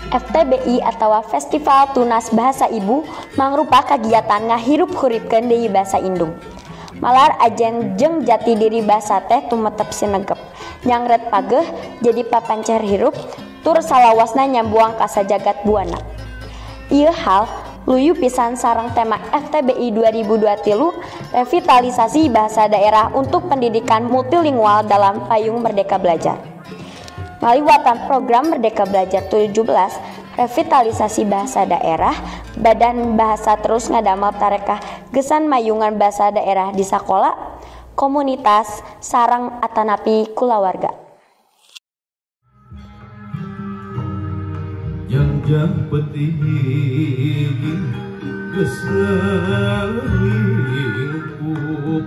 FTBI atau Festival Tunas Bahasa Ibu mangrupa kagiatan ngahirup-huripkeun deui basa Indung. Malar ajen jeung jati diri basa teh tumetep sinegep, nyangret pageuh jadi papancer hirup tur salawasna nyambuang ka sajagat buana. Ieu hal luyu pisan sareng tema FTBI 2023 revitalisasi bahasa daerah untuk pendidikan multilingual dalam payung Merdeka Belajar. Ngaliwatan program Merdeka Belajar 17, revitalisasi bahasa daerah, Badan Bahasa terus ngadamel tarekah gesan mayungan bahasa daerah di sakola, komunitas, sareng atanapi kulawarga. Janjang peti geus ngalingkup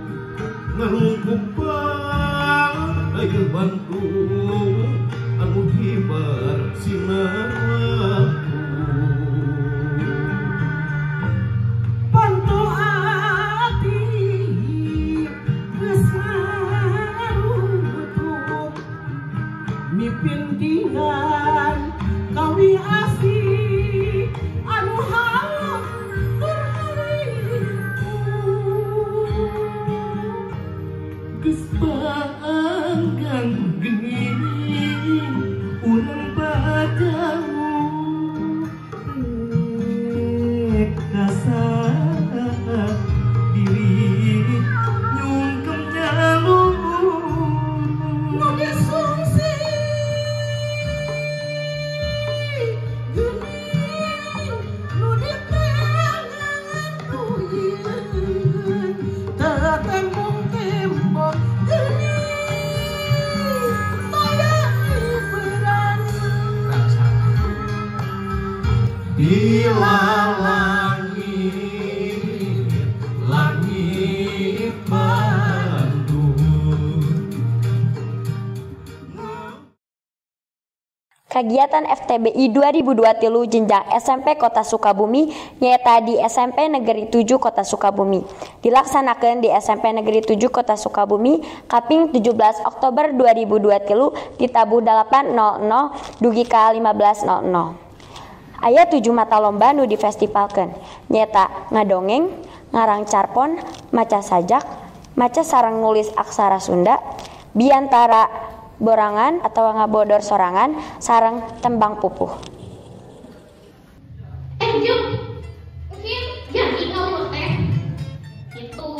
ngalungkupan aya Bandung anu hibar sinarku panto ati geus ngarutup mipintinan kawi asih anu halus berhariku geus panggang geuning urang padamu kasar diri nyungkem jalur nu disungsi langit Bandung. Kagiatan FTBI 2023 jenjang SMP Kota Sukabumi nyaeta di SMP Negeri 7 Kota Sukabumi. Dilaksanakeun di SMP Negeri 7 Kota Sukabumi kaping 17 Oktober 2023 di tabuh 8.00 dugi ka 15.00. Aya 7 mata lomba nu difestivalkeun nyaeta ngadongeng, ngarang carpon, maca sajak, maca sareng nulis aksara Sunda, biantara borangan atau ngabodor sorangan, sareng tembang pupuh. Juk, mungkin jadi ngawur teh itu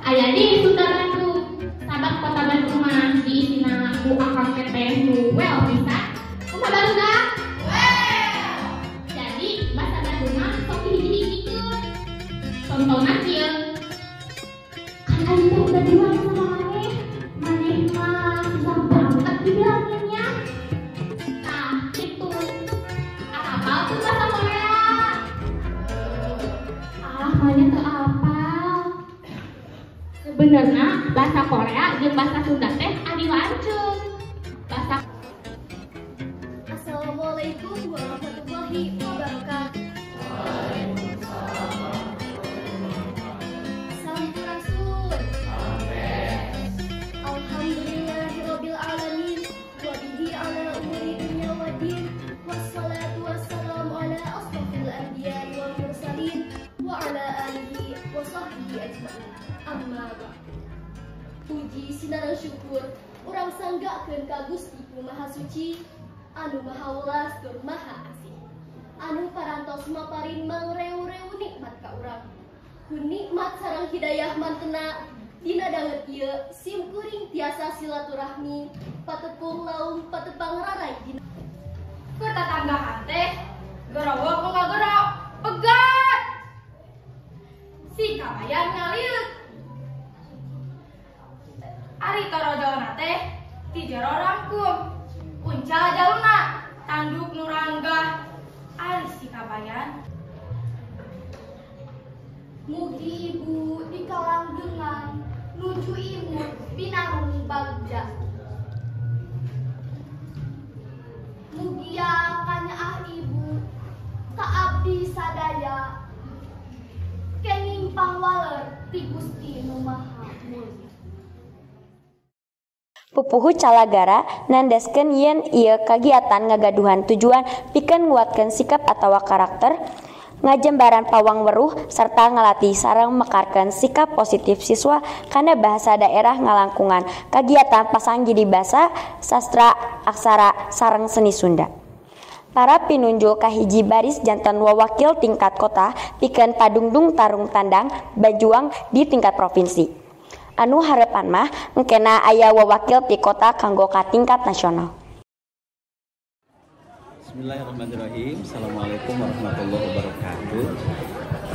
aya di Sunda Bandung, sabak kota Bandung mah diisina ku akang teteh nu well bisa kumaha Bandung. Jadi bahasa Bandung mah sok dihiji-hijikeun. Contohna kieu. Kan aing teh udah bilang sama maneh, maneh mah susah banget dibilanginnya. Nah, itu. Apal tuh bahasa Korea. Maneh teu apal. Sebenarnya bahasa Korea jeung bahasa Sunda teh adi lanceuk. Bahasa Assalamualaikum warahmatullahi wabarakatuh. Sampurasun. Alhamdulillahirabbil alamin wa bihi ala umuri dunya waddin wassalatu wassalamu ala asrofil anbiya'i wal mursalin wa ala alihi wa sahbihi ajmain. Amma ba'd. Puji sinareng syukur urang sanggakeun ka Gusti Maha Suci anu maha welas tur maha asih, anu parantos maparin mangreu-reu nikmat ka urang. Ku nikmat sareng hidayah mantena dina danget ieu simkuring tiasa silaturahmi patepung laung patepang rarai dina ke tetanggaan teh gerowo ku ngagerok pegat si kabayan ngaliut ari torojona teh ti jero rangkum uncal jaluna tanduk nurangga ari si kabayan mugi ibu dikalang dengan nuju imut pinarung bagja. Mugia kanyaah ibu kaabdi sadaya kenimpang waler ti Gusti Nu Maha Mulya. Pupuhu calagara nandaskeun yen ieu kagiatan ngagaduhan tujuan pikeun nguatkeun sikap atawa karakter, ngajembaran pawang weruh serta ngelatih sareng mekarkeun sikap positif siswa kana bahasa daerah ngalangkungan kagiatan pasanggiri basa, sastra, aksara sareng seni Sunda. Para pinunjul kahiji baris janten wawakil tingkat kota pikeun padungdung tarung tandang bajuang di tingkat provinsi. Anu harepan mah engkena aya wawakil ti kota kanggo ka tingkat nasional. Bismillahirrahmanirrahim. Assalamualaikum warahmatullahi wabarakatuh.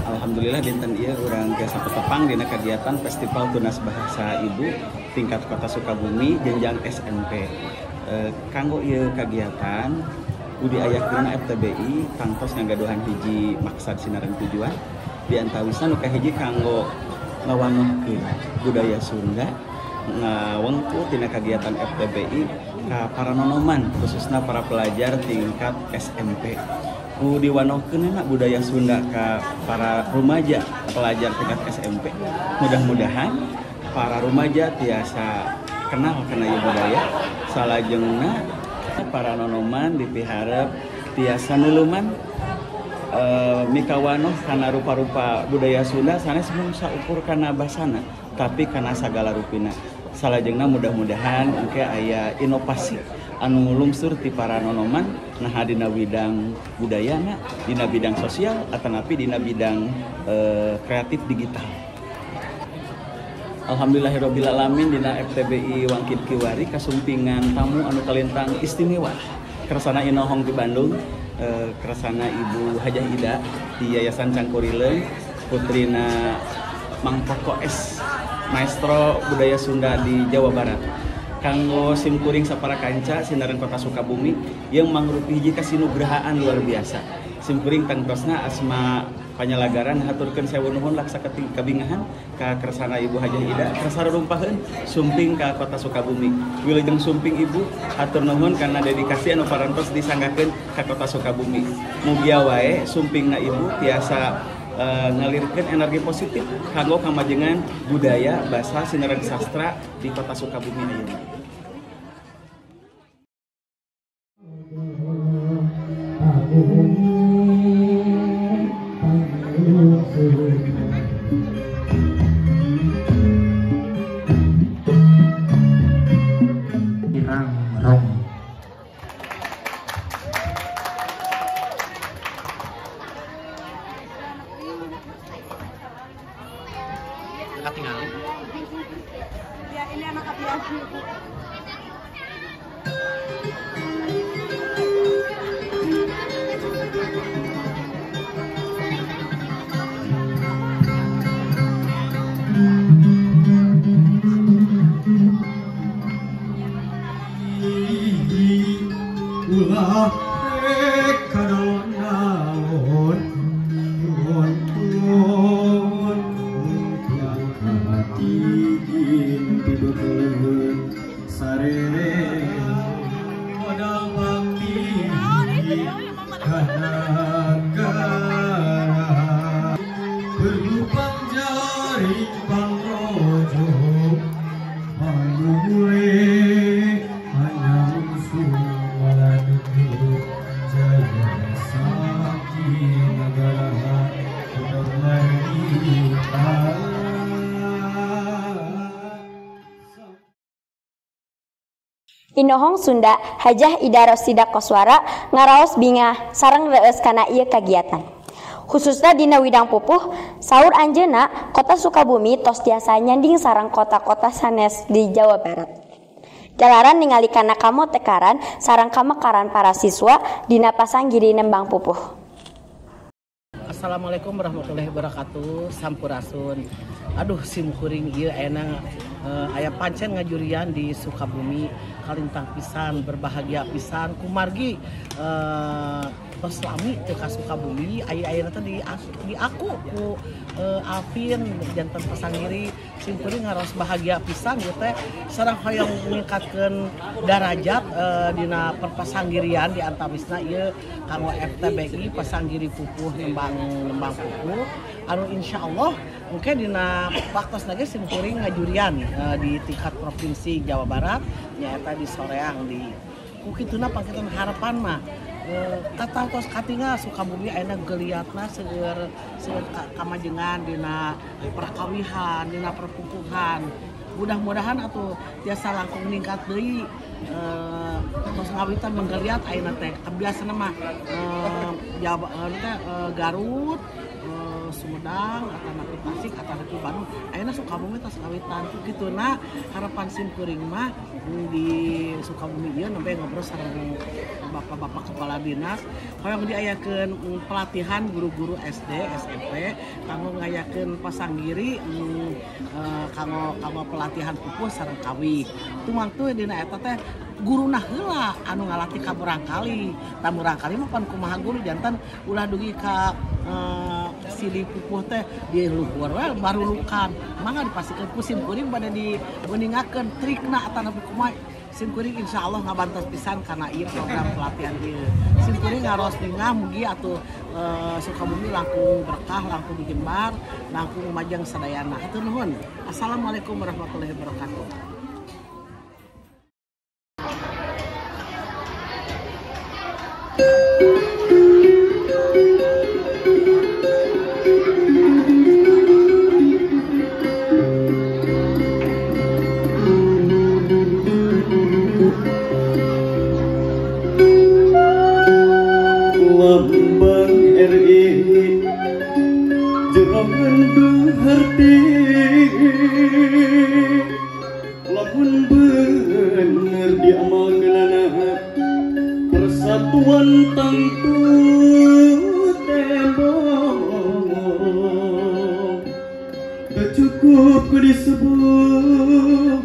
Alhamdulillah dinten ieu urang tiasa petepang dina kagiatan Festival Tunas Bahasa Ibu tingkat Kota Sukabumi jenjang SMP. Kanggo ieu kagiatan Budi ayakeunna FTBI kantos ngagaduhan hiji maksad sinareun tujuan di antawisna nu kahiji kanggo ngawanohkeun budaya Sunda ngawengku tina kagiatan FTBI ka para nonoman khususna para pelajar tingkat SMP. Ku diwanohkeunna budaya Sunda ka para rumaja pelajar tingkat SMP. Mudah-mudahan para rumaja tiasa kenal kana ieu budaya salajengna para nonoman dipiharep tiasa nuluman mikawanoh kana rupa-rupa budaya Sunda sanes mun saukur kana basana tapi kana sagala rupina. Salajengna mudah-mudahan engke aya inovasi anu lungsur ti para nonoman nah dina bidang budayana, dina bidang sosial atanapi dina bidang kreatif digital. Alhamdulillahirrabbilalamin dina FTBI Wangkid Kiwari kasumpingan tamu anu kalintang istimewa kersana inohong di Bandung, kersana Ibu Hajah Ida di Yayasan Cangkurileung, putrina Mang Koko S, maestro budaya Sunda di Jawa Barat. Kanggo simkuring sapara kanca sinareun Kota Sukabumi yang mangrupi hiji kasinugrahaan luar biasa. Simkuring tangtosna asma panyalagaran haturkeun sewu nuhun laksa kabingahan ka kersana Ibu Hajah Ida kersa rumpaheun sumping ka Kota Sukabumi. Wilujeng sumping Ibu hatur nuhun karena dedikasi anu parantos disanggakeun ka Kota Sukabumi. Mugia wae sumpingna Ibu tiasa ngalirkeun energi positif kanggo kamajengan budaya basa sinareun sastra di Kota Sukabumi ayeuna. Inohong Sunda Hajah Ida Rosida Koswara ngaraos bingah sareng reueus kana ieu kagiatan. Khususna dina widang pupuh, saur anjeunna Kota Sukabumi tos tiasa nyanding sareng kota-kota sanes di Jawa Barat. Jalaran ningali kana kamotekaran sareng kamekaran para siswa dina pasanggiri nembang pupuh. Assalamualaikum warahmatullahi wabarakatuh. Sampurasun. Aduh simkuring ieu ayeuna aya pancen ngajurian di Sukabumi kalintang pisan berbahagia pisan kumargi tos lami teu ka Sukabumi aya-ayana teh di aku ku Alvin janten pasanggiri simkuring harus bahagia pisan ieu teh sareng hoyong ningkatkeun darajat dina perpasanggirian di antawisna ieu kanggo FTBI pasanggiri pupuh nembang pupuh anu insyaallah mungkin dina waktos lagi simkuring ngajurian di tingkat provinsi Jawa Barat nyaeta di Soreang di kukituna pangkitan harapan mah kata tos katinga Sukabumi ayeuna geliatna seueur kamajengan dina perkawihan dina perpupuhan mudah-mudahan atuh tiasa langkung ningkat deui tos ngawitan menggeliat ayeuna teh biasana mah Garut Sumedang atau nanti Tasik atau nanti Bandung ayeuna Sukabumi tas ngawitan kituna harapan simkuring mah di Sukabumi ieu nembe ngobrol sareng bapak-bapak kepala dinas hoyong diayakeun pelatihan guru-guru SD SMP kanggo ngayakeun pasanggiri kanggo pelatihan pupuh sareng kawi tumangtu dina eta teh guruna heula anu ngalatih ka murangkali tah murangkali mah pan kumaha guru jantan ulah dugi ka silih pupuh teh di luhur we barulukan mangga dipasikeun ku simkuring bade dibeningakeun trikna atana kumaha simkuring insyaallah ngabantos pisan kana ieu program pelatihan ieu simkuring ngaros ningah mugi atuh Sukabumi langkung berkah langkung dijembar langkung majang sadayana hatur nuhun assalamualaikum warahmatullahi wabarakatuh. Lambang RI jeroan duharti lamun bener diamalkeunana persatuan tangtu tembong teu cukup ku disebut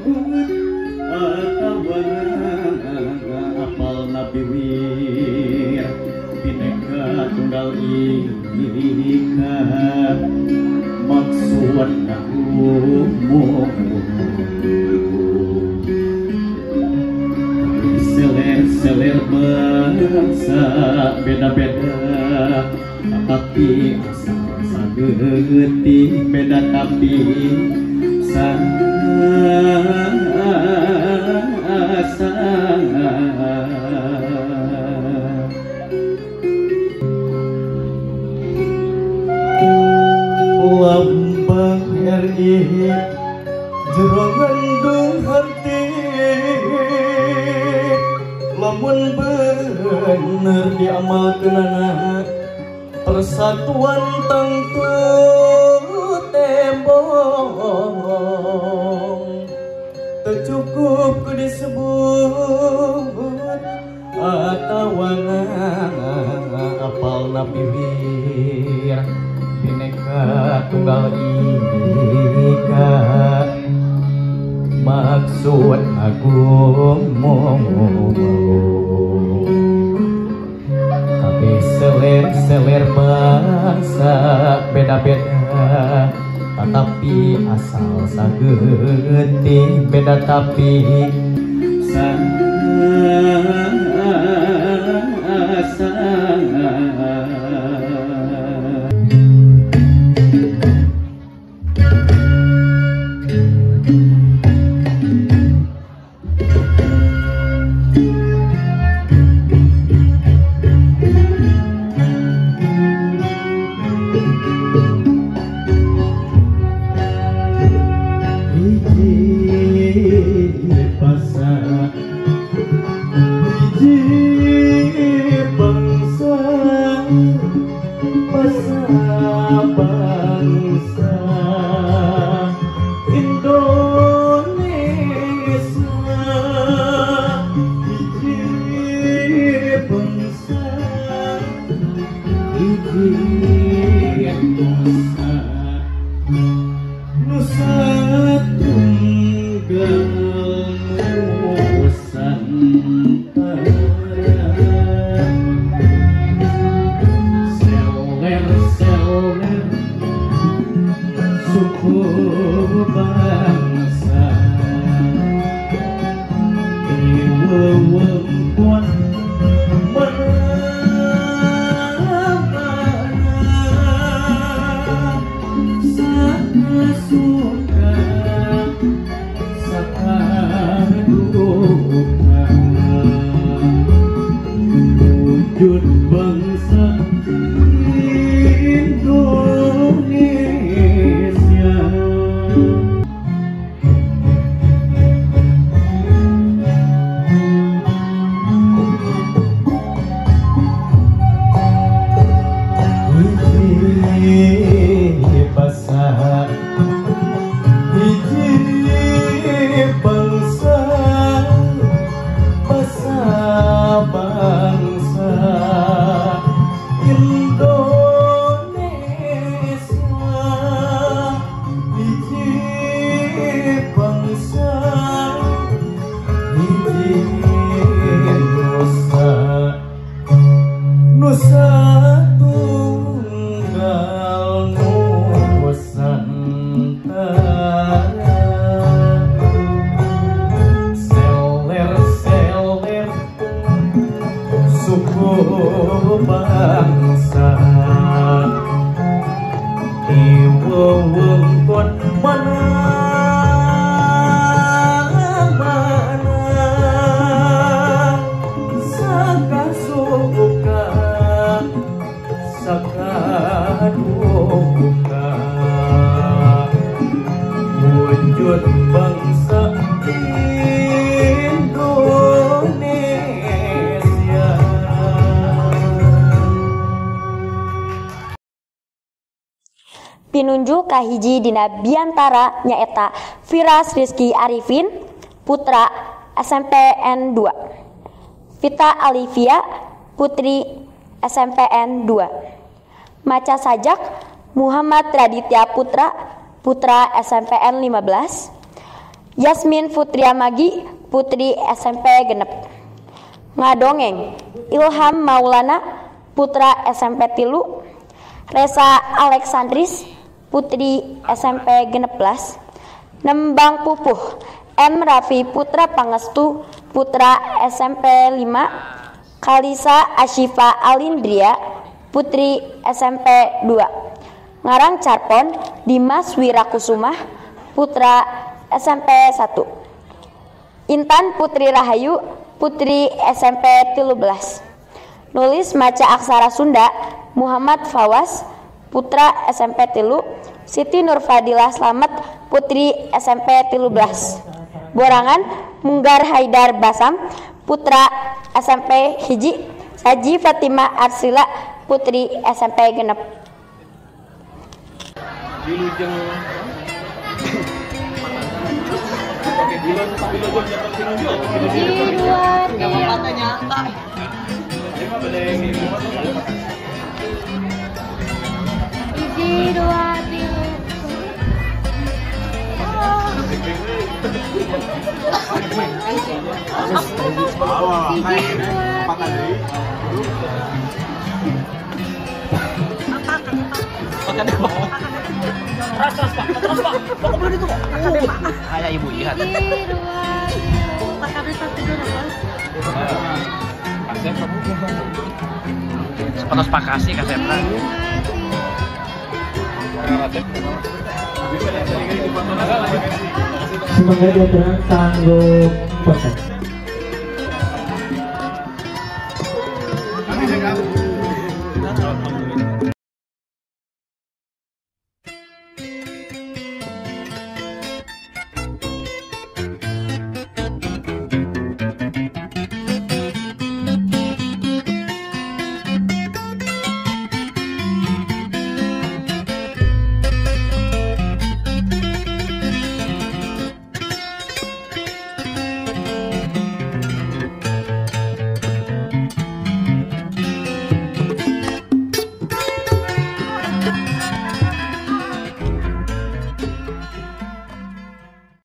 atawa apal nabi wir bineka tunggal ika maksud aku seler bangsa beda-beda tapi asal sageuting beda tapi lambang RI jeroan duharti lamun bener diamalkeunana persatuan tangtu tembong teu cukup ku disebut atawa apal nabi wir bineka tunggal ika maksud agung tapi seler bangsa beda-beda tetapi asal sageuting beda tapi satunggal Nusantara seler-seler suku bangsa iwewengkon mana-mana sakasuka sakaduka wujud bangsa Indonesia. Pinunjuk kahiji dina biantara nyaeta Firas Rizky Arifin putra SMPN 2, Vita Alivia putri SMPN 2, Maca Sajak Muhammad Raditya Putra putra SMPN 15, Yasmin Putria Magi putri SMP genep, Ngadongeng Ilham Maulana putra SMP Tilu, Resa Alexandris putri SMP genep belas, Nembang Pupuh M. Raffi putra Pangestu putra SMP 5, Kalisa Asyifa Alindria putri SMP 2, Ngarang Carpon Dimas Wirakusumah putra SMP 1, Intan Putri Rahayu putri SMP 13, Nulis maca aksara Sunda Muhammad Fawas putra SMP 3, Siti Nurfadilah Slamet putri SMP 13, Borangan Munggar Haidar Basam putra SMP hiji, Saji Fatima Arsila putri SMP genep. Kayak ibu lihat. Sepatos pakasi kasepra. Semoga dia tangguh.